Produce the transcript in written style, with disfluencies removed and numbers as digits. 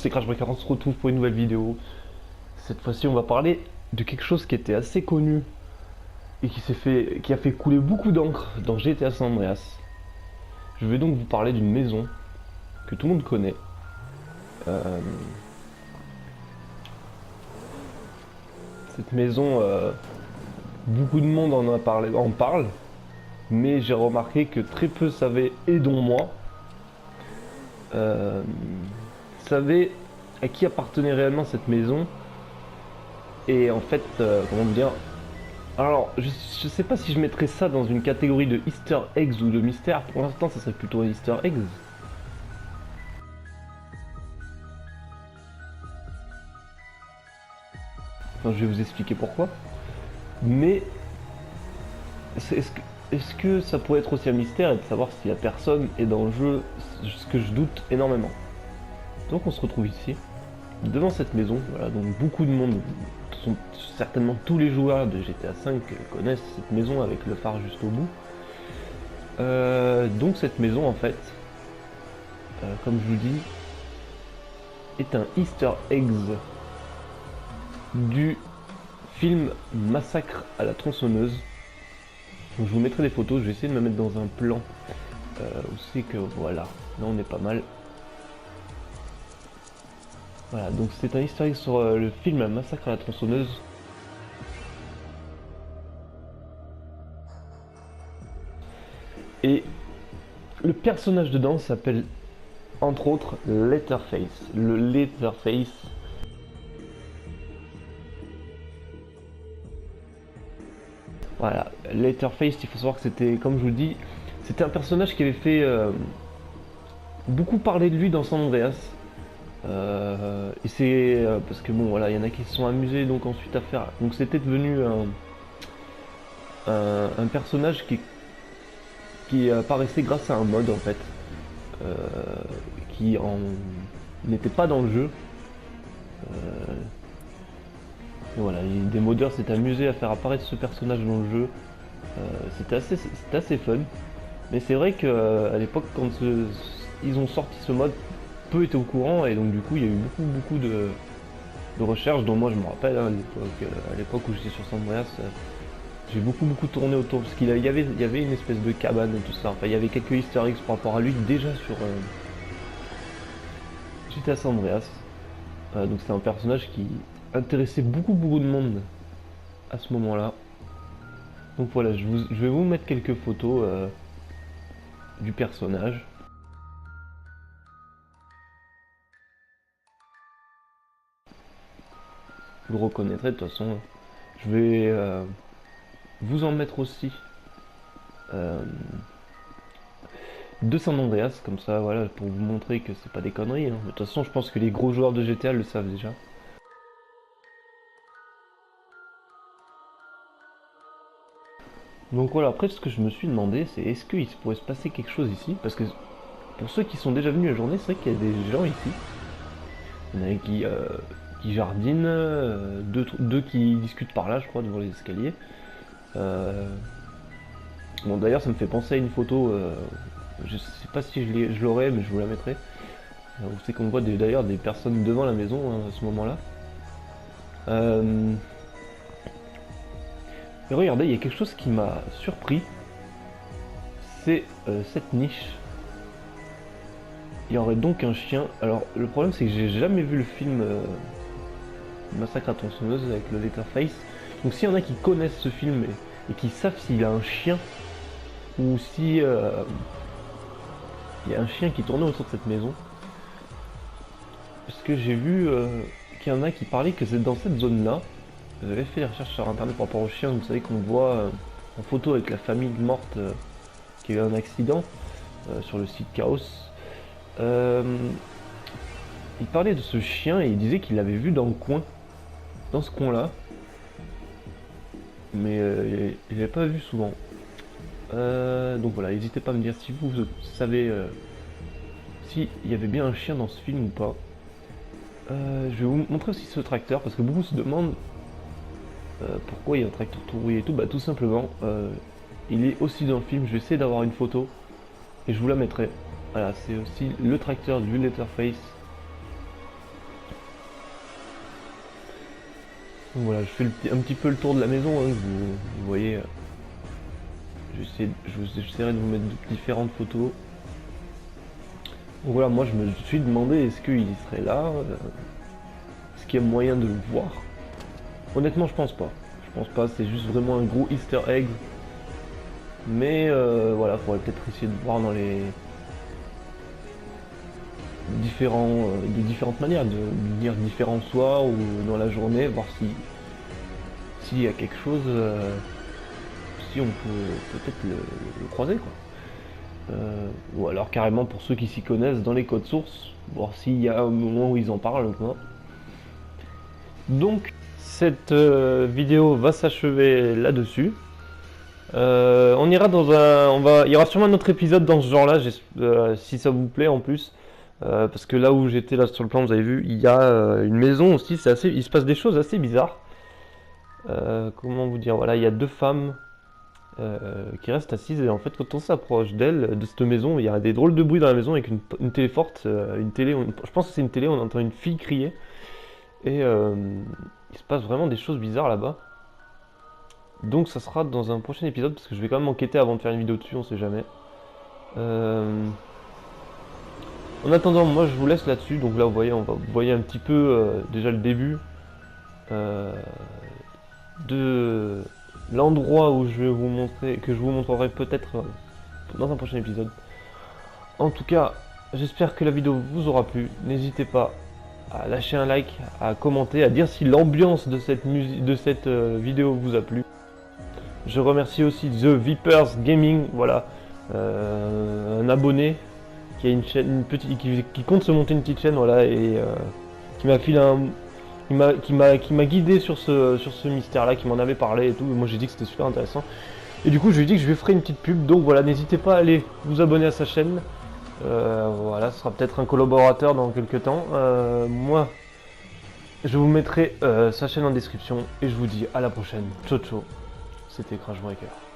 c'est Crash Breaker, on se retrouve pour une nouvelle vidéo. Cette fois-ci, on va parler de quelque chose qui était assez connu et qui a fait couler beaucoup d'encre dans GTA San Andreas. Je vais donc vous parler d'une maison que tout le monde connaît. Cette maison, beaucoup de monde en parle, mais j'ai remarqué que très peu savaient, et dont moi, savaient à qui appartenait réellement cette maison. Et en fait, comment dire. Alors, je sais pas si je mettrais ça dans une catégorie de Easter eggs ou de mystère. Pour l'instant, ça serait plutôt un Easter eggs. Enfin, je vais vous expliquer pourquoi. Mais est-ce que ça pourrait être aussi un mystère et de savoir si la personne est dans le jeu, ce que je doute énormément. Donc on se retrouve ici, devant cette maison. Voilà, donc beaucoup de monde, certainement tous les joueurs de GTA V connaissent cette maison avec le phare juste au bout. Donc cette maison en fait, comme je vous dis, est un Easter eggs du film Massacre à la tronçonneuse. Donc je vous mettrai des photos, je vais essayer de me mettre dans un plan où c'est que voilà, là on est pas mal. Voilà, donc c'est un Easter egg sur le film Massacre à la tronçonneuse. Et le personnage dedans s'appelle entre autres Letterface. Le Letterface. Voilà, Letterface, il faut savoir que c'était, comme je vous le dis, c'était un personnage qui avait fait beaucoup parler de lui dans San Andreas. Et c'est parce que bon, voilà, il y en a qui se sont amusés donc ensuite à faire. Donc c'était devenu un personnage qui apparaissait grâce à un mode en fait, qui n'était pas dans le jeu. Et voilà, des modeurs s'étaient amusés à faire apparaître ce personnage dans le jeu. C'était assez fun. Mais c'est vrai qu'à l'époque, quand ils ont sorti ce mode, peu étaient au courant et donc du coup il y a eu beaucoup de recherches dont moi je me rappelle hein, à l'époque où j'étais sur San Andreas, j'ai beaucoup tourné autour parce qu'il y avait une espèce de cabane et tout ça. Enfin il y avait quelques Easter eggs par rapport à lui déjà sur GTA San Andreas. Donc c'est un personnage qui intéressait beaucoup de monde à ce moment-là. Donc voilà, je vais vous mettre quelques photos du personnage. Vous le reconnaîtrez de toute façon. Je vais vous en mettre aussi de San Andreas, comme ça, voilà, pour vous montrer que c'est pas des conneries. Hein. De toute façon, je pense que les gros joueurs de GTA le savent déjà. Donc voilà, après ce que je me suis demandé, c'est est-ce qu'il pourrait se passer quelque chose ici? Parce que pour ceux qui sont déjà venus la journée, c'est vrai qu'il y a des gens ici. Il y en a qui jardinent, deux qui discutent par là, je crois, devant les escaliers. Bon, d'ailleurs, ça me fait penser à une photo. Je sais pas si je l'aurai, mais je vous la mettrai. Vous savez qu'on voit d'ailleurs des personnes devant la maison hein, à ce moment-là. Et regardez, il y a quelque chose qui m'a surpris. C'est cette niche. Il y aurait donc un chien. Alors, le problème, c'est que j'ai jamais vu le film Massacre à tronçonneuse avec le Letterface. Donc, s'il y en a qui connaissent ce film et qui savent s'il a un chien ou si il y a un chien qui tournait autour de cette maison. Parce que j'ai vu qu'il y en a qui parlaient que c'est dans cette zone-là. Vous avez fait des recherches sur internet par rapport au chien, vous savez qu'on voit en photo avec la famille morte qui a eu un accident sur le site Chaos. Il parlait de ce chien et il disait qu'il l'avait vu dans le coin, dans ce coin-là. Mais il l'avait pas vu souvent. Donc voilà, n'hésitez pas à me dire si vous savez s'il y avait bien un chien dans ce film ou pas. Je vais vous montrer aussi ce tracteur parce que beaucoup se demandent pourquoi il y a un tracteur tout rouillé et tout. Bah tout simplement, il est aussi dans le film. Je vais essayer d'avoir une photo et je vous la mettrai. Voilà, c'est aussi le tracteur du Letterface. Donc voilà, je fais un petit peu le tour de la maison, hein, vous voyez. J'essaierai de vous mettre différentes photos. Donc voilà, moi je me suis demandé est-ce qu'il serait là, est-ce qu'il y a moyen de le voir. Honnêtement, je pense pas. Je pense pas, c'est juste vraiment un gros Easter egg. Mais voilà, faudrait peut-être essayer de voir dans les de différentes manières, de venir différents soirs ou dans la journée, voir s'il y a quelque chose, si on peut peut-être le croiser quoi. Ou alors carrément pour ceux qui s'y connaissent dans les codes sources, voir s'il y a un moment où ils en parlent quoi. Donc cette vidéo va s'achever là-dessus. On ira dans il y aura sûrement un autre épisode dans ce genre-là, si ça vous plaît en plus. Parce que là où j'étais là sur le plan, vous avez vu, il y a une maison aussi, il se passe des choses assez bizarres. Comment vous dire, voilà, il y a deux femmes qui restent assises et en fait quand on s'approche d'elles, de cette maison, il y a des drôles de bruit dans la maison avec une télé forte, je pense que c'est une télé, on entend une fille crier et il se passe vraiment des choses bizarres là-bas. Donc ça sera dans un prochain épisode parce que je vais quand même enquêter avant de faire une vidéo dessus, on sait jamais. En attendant, moi je vous laisse là-dessus. Donc là vous voyez un petit peu déjà le début de l'endroit où je vais vous montrer, que je vous montrerai peut-être dans un prochain épisode. En tout cas, j'espère que la vidéo vous aura plu. N'hésitez pas à lâcher un like, à commenter, à dire si l'ambiance de cette vidéo vous a plu. Je remercie aussi The Vipers Gaming, voilà, un abonné qui a une chaîne, qui compte se monter une petite chaîne, voilà, et qui m'a filé qui m'a guidé sur ce mystère-là, qui m'en avait parlé et tout. Et moi j'ai dit que c'était super intéressant. Et du coup je lui ai dit que je lui ferai une petite pub. Donc voilà, n'hésitez pas à aller vous abonner à sa chaîne. Voilà, ce sera peut-être un collaborateur dans quelques temps. Moi, je vous mettrai sa chaîne en description et je vous dis à la prochaine. Ciao ciao. C'était Crash Breaker.